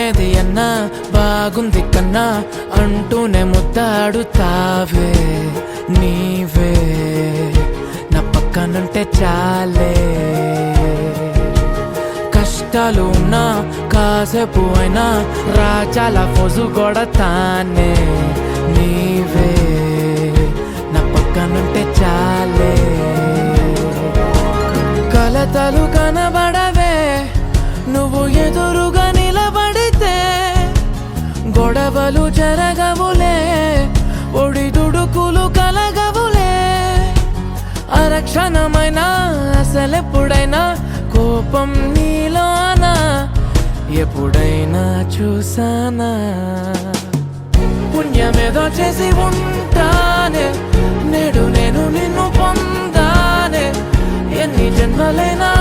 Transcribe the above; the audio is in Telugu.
బాగుండేది అన్నా బాగుంది కన్నా అంటూనే ముద్దాడుతావే నీవే నా పక్కనుంటే చాలే కష్టాలు ఉన్నా కాసేపు అయినా రాజాల ఫోజు కొడతానే నీవే నా పక్కనుంటే చాలే కలతలు కనబడవే నువ్వు ఎదురుగా నిలబడితే గొడవలు జరగవులే ఒడిదుడుకులు కలగవులే అరక్షణమైనా అసలెప్పుడైనా కోపం నీలోనా ఎప్పుడైనా చూసానా పుణ్యమేదో చేసి ఉంటానే నేడు నేను నిన్ను పొందానే ఎన్ని జన్మలైనా